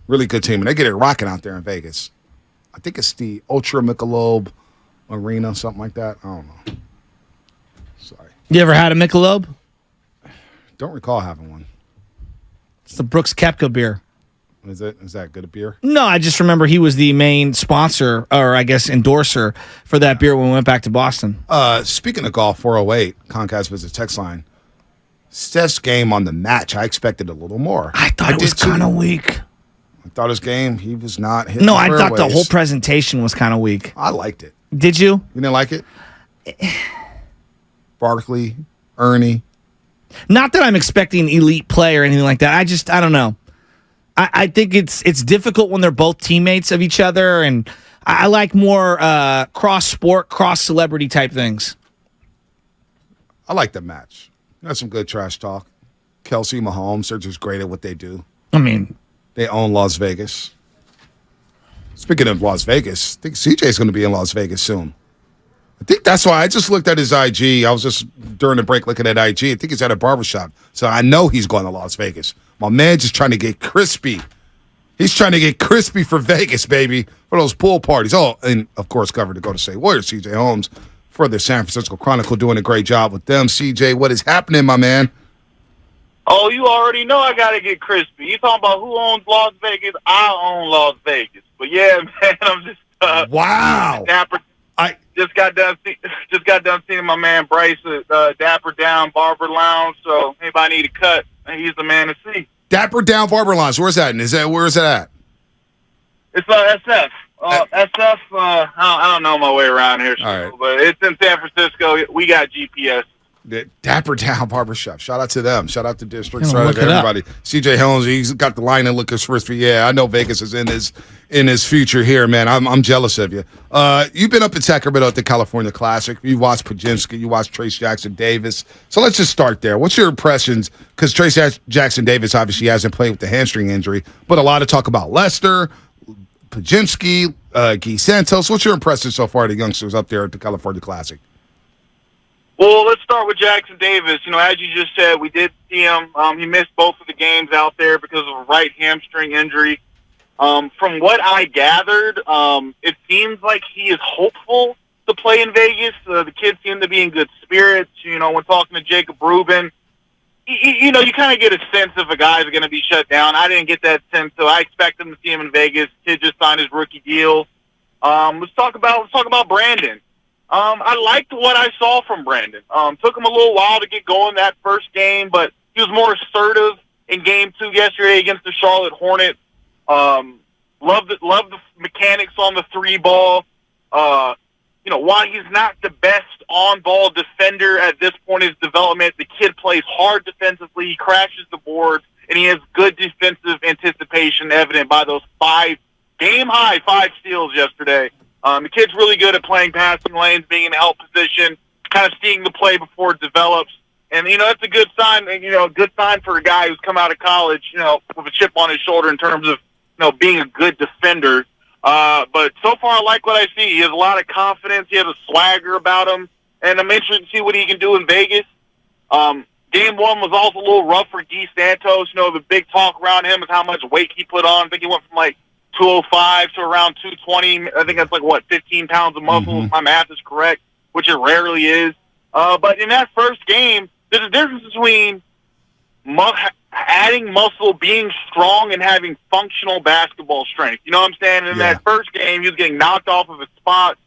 Really good team. And they get it rocking out there in Vegas. I think it's the Ultra Michelob Arena, something like that. I don't know. Sorry. You ever had a Michelob? Don't recall having one. It's the Brooks Koepka beer. Is that good a beer? No, I just remember he was the main sponsor, or I guess endorser, for that beer when we went back to Boston. Speaking of golf, 408, Comcast Business text line. Steph's game on the match, I expected a little more. I thought it was kind of weak. I thought his game, he was not hitting No, the I thought the fairways. whole presentation was kind of weak. I liked it. Did you? You didn't like it? Barkley, Ernie. Not that I'm expecting elite play or anything like that. I don't know. I think it's difficult when they're both teammates of each other, and I like more cross-sport, cross-celebrity type things. I like the match. That's some good trash talk. Kelsey, Mahomes, they're just great at what they do. I mean, they own Las Vegas. Speaking of Las Vegas, I think CJ's going to be in Las Vegas soon. I think that's why I just looked at his IG. I was just during the break looking at IG. I think he's at a barbershop. So I know he's going to Las Vegas. My man just trying to get crispy. He's trying to get crispy for Vegas, baby, for those pool parties. Oh, and of course, covered to go to State Warriors, CJ Holmes, for the San Francisco Chronicle, doing a great job with them. CJ, what is happening, my man? Oh, you already know I got to get crispy. You talking about who owns Las Vegas? I own Las Vegas. But yeah, man, I'm just wow. Dapper. I just got done seeing my man Bryce at Dapper Down Barber Lounge. So anybody need a cut, he's the man to see. Dapper Down Barber Lounge. Where's that? Where is it at? It's SF. SF. I don't know my way around here, right. But it's in San Francisco. We got GPS. Dapper Down Barbershop. Shout out to them. Shout out to District. Yeah, Shout out to everybody. Up. CJ Holmes, he's got the line and lookers first. Yeah, I know Vegas is in his future here, man. I'm jealous of you. You've been up in Sacramento at the California Classic. You watched Pajinski. You watched Trace Jackson Davis. So let's just start there. What's your impressions? Because Trace Jackson Davis obviously hasn't played with the hamstring injury, but a lot of talk about Lester, Pajinski, Guy Santos. What's your impressions so far of the youngsters up there at the California Classic? Well, let's start with Jackson Davis. You know, as you just said, we did see him. He missed both of the games out there because of a right hamstring injury. From what I gathered, it seems like he is hopeful to play in Vegas. The kids seem to be in good spirits. You know, when talking to Jacob Rubin, you kind of get a sense if a guy's going to be shut down. I didn't get that sense, so I expect him to see him in Vegas. Kid just signed his rookie deal. Let's talk about Brandon. I liked what I saw from Brandon. Took him a little while to get going that first game, but he was more assertive in game 2 yesterday against the Charlotte Hornets. Loved the mechanics on the 3 ball. While he's not the best on-ball defender at this point in his development, the kid plays hard defensively. He crashes the boards, and he has good defensive anticipation evident by those 5 steals yesterday. The kid's really good at playing passing lanes, being in a help position, kind of seeing the play before it develops. And, that's a good sign, good sign for a guy who's come out of college, with a chip on his shoulder in terms of, being a good defender. But so far I like what I see. He has a lot of confidence. He has a swagger about him. And I'm interested to see what he can do in Vegas. Game 1 was also a little rough for Guy Santos. The big talk around him is how much weight he put on. I think he went from 205 to around 220. I think that's 15 pounds of muscle, if my math is correct, which it rarely is. But in that first game, there's a difference between adding muscle, being strong, and having functional basketball strength. You know what I'm saying? In that first game, he was getting knocked off of his spot,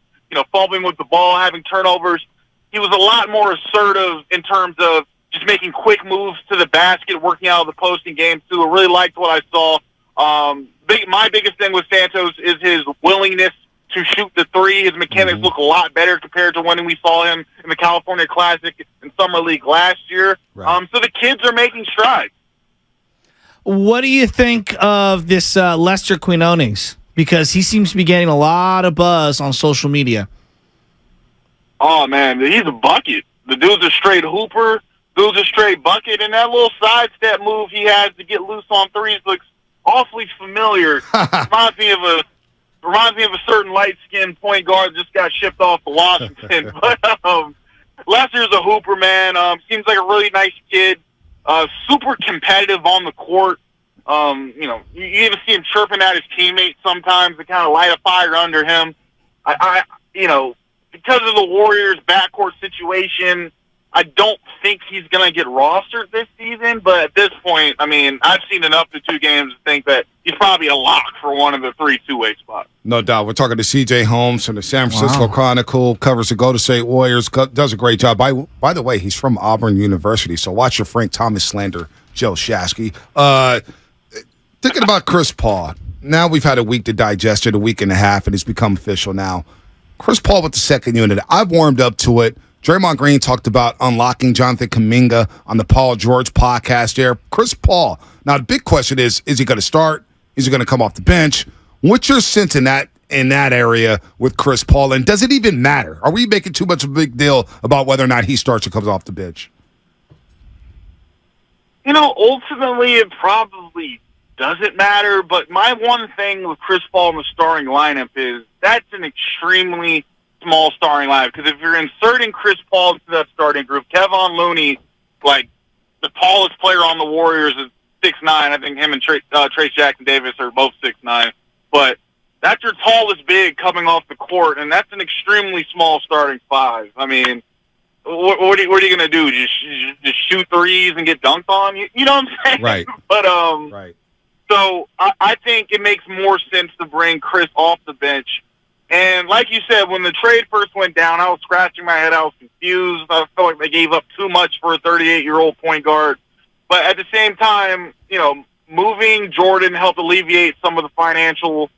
fumbling with the ball, having turnovers. He was a lot more assertive in terms of just making quick moves to the basket, working out of the post in game 2. I really liked what I saw. My biggest thing with Santos is his willingness to shoot the 3. His mechanics look a lot better compared to when we saw him in the California Classic and Summer League last year. Right. So the kids are making strides. What do you think of this Lester Quinones? Because he seems to be getting a lot of buzz on social media. Oh, man, he's a bucket. The dude's a straight hooper. Dude's a straight bucket. And that little sidestep move he has to get loose on threes looks awfully familiar. Reminds me of a certain light-skinned point guard that just got shipped off to Washington. But Lester's a hooper, man. Seems like a really nice kid. Super competitive on the court. You even see him chirping at his teammates sometimes to kind of light a fire under him. Because of the Warriors' backcourt situation, I don't think he's going to get rostered this season. But at this point, I mean, I've seen enough to 2 games to think that he's probably a lock for one of the 3 two-way spots. No doubt. We're talking to C.J. Holmes from the San Francisco Chronicle, covers the Golden State Warriors, does a great job. By the way, he's from Auburn University, so watch your Frank Thomas slander, Joe Shasky. Thinking about Chris Paul. Now we've had a week to digest it, a week and a half, and it's become official now. Chris Paul with the second unit. I've warmed up to it. Draymond Green talked about unlocking Jonathan Kuminga on the Paul George podcast there. Chris Paul. Now, the big question is he going to start? Is he going to come off the bench? What's your sense in that area with Chris Paul? And does it even matter? Are we making too much of a big deal about whether or not he starts or comes off the bench? Ultimately, it probably doesn't matter. But my one thing with Chris Paul in the starting lineup is that's an extremely small starting lineup. Because if you're inserting Chris Paul into that starting group, Kevon Looney, like the tallest player on the Warriors, is 6'9". I think him and Trace Jackson Davis are both 6'9". But that's your tallest big coming off the court, and that's an extremely small starting 5. I mean, what are you going to do? Just shoot threes and get dunked on? You know what I'm saying? Right. But right. So I think it makes more sense to bring Chris off the bench. And like you said, when the trade first went down, I was scratching my head. I was confused. I felt like they gave up too much for a 38-year-old point guard. But at the same time, moving Jordan helped alleviate some of the financial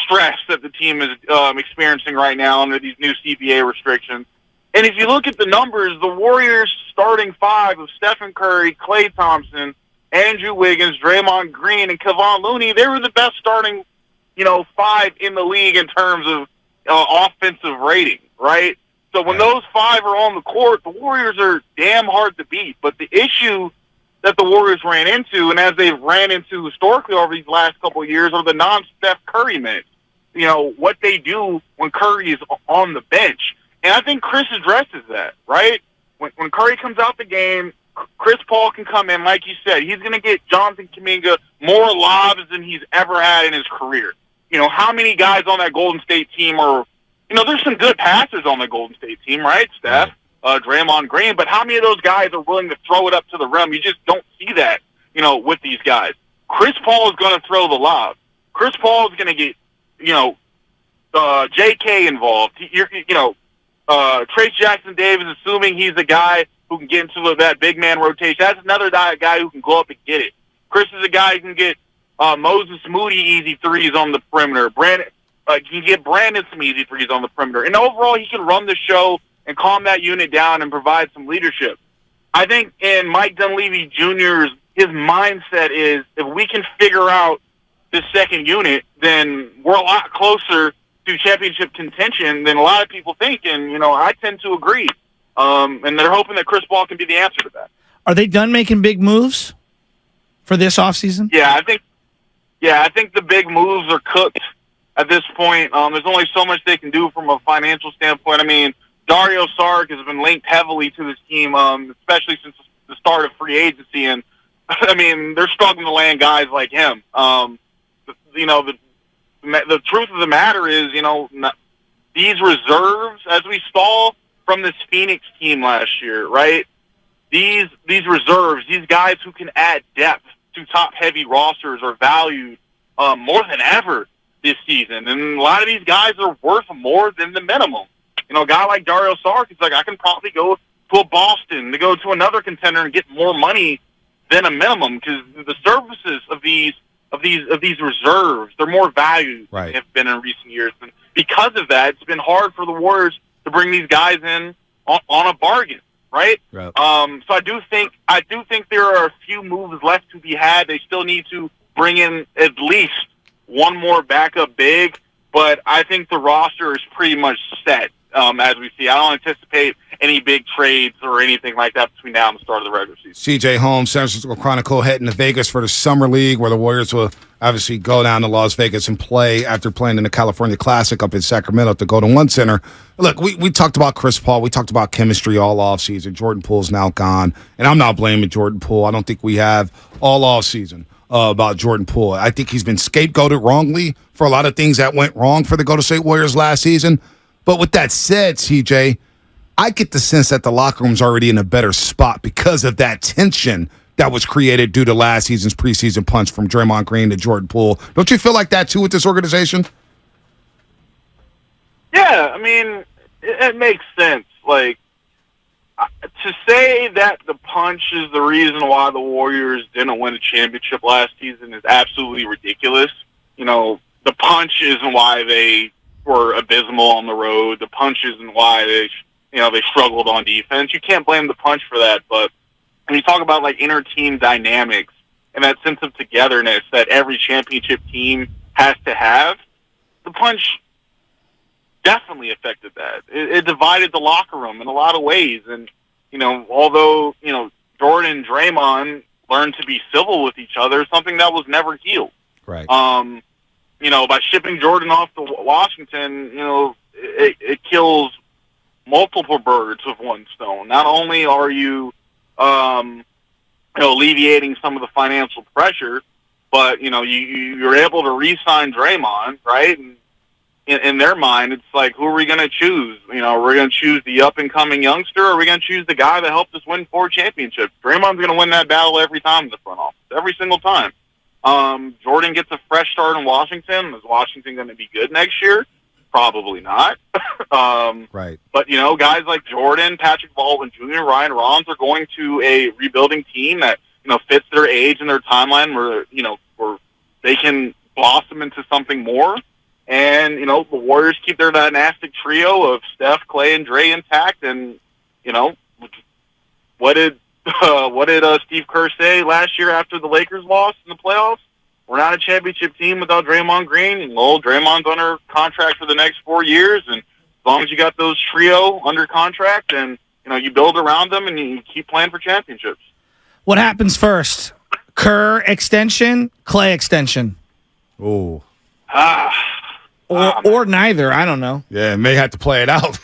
stress that the team is experiencing right now under these new CBA restrictions. And if you look at the numbers, the Warriors' starting 5 of Stephen Curry, Klay Thompson, Andrew Wiggins, Draymond Green, and Kevon Looney, they were the best starting, 5 in the league in terms of offensive rating, right? So when those 5 are on the court, the Warriors are damn hard to beat. But the issue that the Warriors ran into, and as they've ran into historically over these last couple of years, are the non-Steph Curry minutes. What they do when Curry is on the bench. And I think Chris addresses that, right? When Curry comes out the game, Chris Paul can come in, like you said. He's going to get Jonathan Kuminga more lobs than he's ever had in his career. How many guys on that Golden State team are, there's some good passers on the Golden State team, right? Steph, Draymond Green, but how many of those guys are willing to throw it up to the rim? You just don't see that, with these guys. Chris Paul is going to throw the lob. Chris Paul is going to get, J.K. involved. Trace Jackson Davis, assuming he's the guy who can get into that big man rotation. That's another guy who can go up and get it. Chris is a guy who can get Moses Moody easy threes on the perimeter. Brandon can get Brandon some easy threes on the perimeter. And overall, he can run the show and calm that unit down and provide some leadership. I think in Mike Dunleavy Jr.'s, his mindset is if we can figure out this second unit, then we're a lot closer to championship contention than a lot of people think. And, I tend to agree. And they're hoping that Chris Paul can be the answer to that. Are they done making big moves for this offseason? Yeah, I think the big moves are cooked at this point. There's only so much they can do from a financial standpoint. I mean, Dario Saric has been linked heavily to this team, especially since the start of free agency. And, I mean, they're struggling to land guys like him. The truth of the matter is, these reserves, as we saw from this Phoenix team last year, right? These reserves, these guys who can add depth to top-heavy rosters are valued more than ever this season. And a lot of these guys are worth more than the minimum. A guy like Dario Saric is like, I can probably go to a Boston, to go to another contender and get more money than a minimum because the services of these reserves, they're more valued than have been in recent years. And because of that, it's been hard for the Warriors to bring these guys in on a bargain, right? So I do think there are a few moves left to be had. They still need to bring in at least one more backup big, but I think the roster is pretty much set as we see. I don't anticipate any big trades or anything like that between now and the start of the regular season. C.J. Holmes, San Francisco Chronicle, heading to Vegas for the Summer League, where the Warriors will obviously go down to Las Vegas and play after playing in the California Classic up in Sacramento at the Golden One Center. Look, we talked about Chris Paul. We talked about chemistry all offseason. Jordan Poole's now gone, and I'm not blaming Jordan Poole. I don't think we have all offseason. about Jordan Poole. I think he's been scapegoated wrongly for a lot of things that went wrong for the Golden State Warriors last season. But with that said, CJ, I get the sense that the locker room's already in a better spot because of that tension that was created due to last season's preseason punch from Draymond Green to Jordan Poole. Don't you feel like that, too, with this organization? Yeah, I mean, it makes sense. Like, to say that the punch is the reason why the Warriors didn't win a championship last season is absolutely ridiculous. You know, the punch isn't why they were abysmal on the road. The punch isn't why they struggled on defense. You can't blame the punch for that, but when you talk about, like, inter-team dynamics and that sense of togetherness that every championship team has to have, the punch definitely affected that. It divided the locker room in a lot of ways. And, although, Jordan and Draymond learned to be civil with each other, something that was never healed. Right. By shipping Jordan off to Washington, it kills multiple birds with one stone. Not only are you, alleviating some of the financial pressure, but, you're able to re-sign Draymond, right? And in their mind, it's like, who are we going to choose? We're going to choose the up-and-coming youngster, or are we going to choose the guy that helped us win 4 championships? Draymond's going to win that battle every time in the front office, every single time. Jordan gets a fresh start in Washington. Is Washington going to be good next year? Probably not. Right. But, guys like Jordan, Patrick Baldwin Jr., Ryan Rollins are going to a rebuilding team that, fits their age and their timeline where they can blossom into something more. And, the Warriors keep their dynastic trio of Steph, Clay, and Dre intact. And, what did Steve Kerr say last year after the Lakers lost in the playoffs? We're not a championship team without Draymond Green. Well, Draymond's under contract for the next 4 years. And as long as you got those trio under contract and, you build around them and you keep playing for championships. What happens first? Kerr extension, Clay extension? Oh. Or neither. I don't know. Yeah, may have to play it out.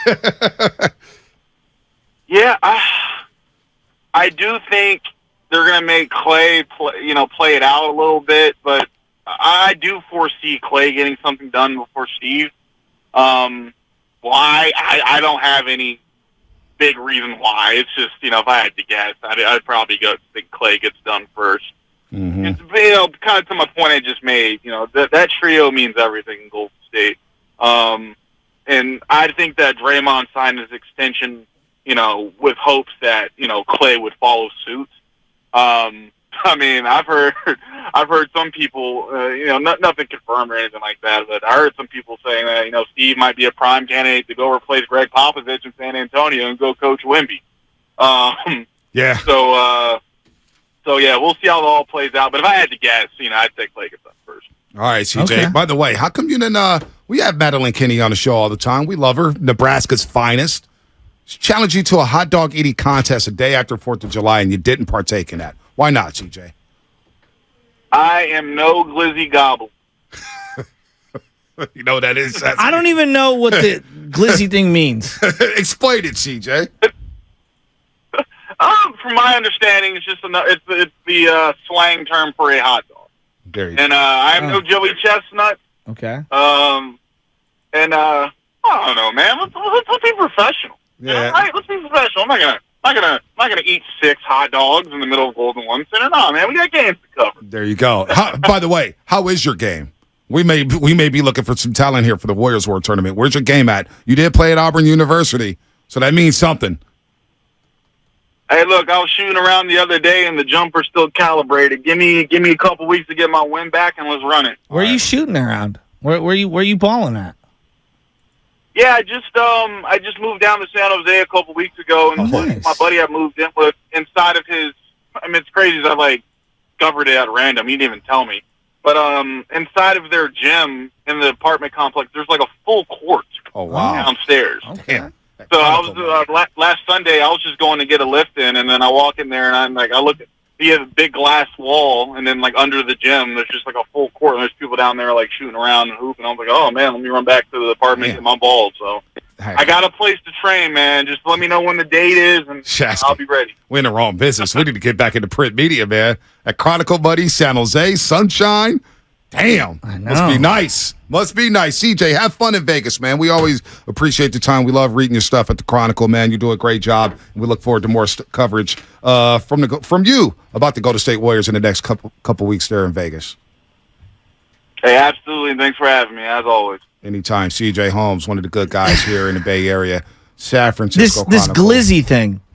Yeah, I do think they're going to make Clay play it out a little bit, but I do foresee Clay getting something done before Steve. Why? I don't have any big reason why. It's just, if I had to guess, I'd probably think Clay gets done first. Mm-hmm. It's, kind of to my point I just made, that trio means everything in Golden State. And I think that Draymond signed his extension, with hopes that, Clay would follow suit. I've heard some people, nothing confirmed or anything like that, but I heard some people saying that, Steve might be a prime candidate to go replace Greg Popovich in San Antonio and go coach Wemby. Yeah. So yeah, we'll see how it all plays out. But if I had to guess, I'd say Clay gets up first. All right, CJ. Okay. By the way, how come you didn't, we have Madeline Kinney on the show all the time. We love her. Nebraska's finest. She challenged you to a hot dog eating contest a day after 4th of July, and you didn't partake in that. Why not, CJ? I am no glizzy gobble. You know what that is? I don't even know what the glizzy thing means. Explain it, CJ. From my understanding, it's just it's the slang term for a hot dog. There you go. And I'm no Joey Chestnut. Okay. And I don't know, man. Let's be professional. Yeah. Right? Let's be professional. I'm not gonna eat 6 hot dogs in the middle of Golden One Center. No, man. We got games to cover. There you go. By the way, how is your game? We may be looking for some talent here for the Warriors World Tournament. Where's your game at? You did play at Auburn University, so that means something. Hey, look, I was shooting around the other day, and the jumper's still calibrated. Give me a couple weeks to get my win back, and let's run it. Where are you shooting around? Where you balling at? Yeah, I just moved down to San Jose a couple weeks ago, and nice. my buddy I moved in with inside of his. I mean, it's crazy. I covered it at random. He didn't even tell me. But inside of their gym in the apartment complex, there's like a full court. Oh wow! Downstairs. Okay. So I was last Sunday. I was just going to get a lift in, and then I walk in there, and I look at he has a big glass wall, and then under the gym, there's just a full court, and there's people down there shooting around and hooping. I was like, oh man, let me run back to the apartment and get my balls. So I got a place to frame, man. Just let me know when the date is, and Shasky. I'll be ready. We're in the wrong business. We need to get back into print media, man. At Chronicle Buddy, San Jose, Sunshine. Damn. I know. Must be nice. Must be nice. CJ, have fun in Vegas, man. We always appreciate the time. We love reading your stuff at the Chronicle, man. You do a great job. We look forward to more coverage from you about the Golden State Warriors in the next couple weeks there in Vegas. Hey, absolutely, and thanks for having me, as always. Anytime. CJ Holmes, one of the good guys here in the Bay Area. San Francisco This Chronicle. glizzy thing.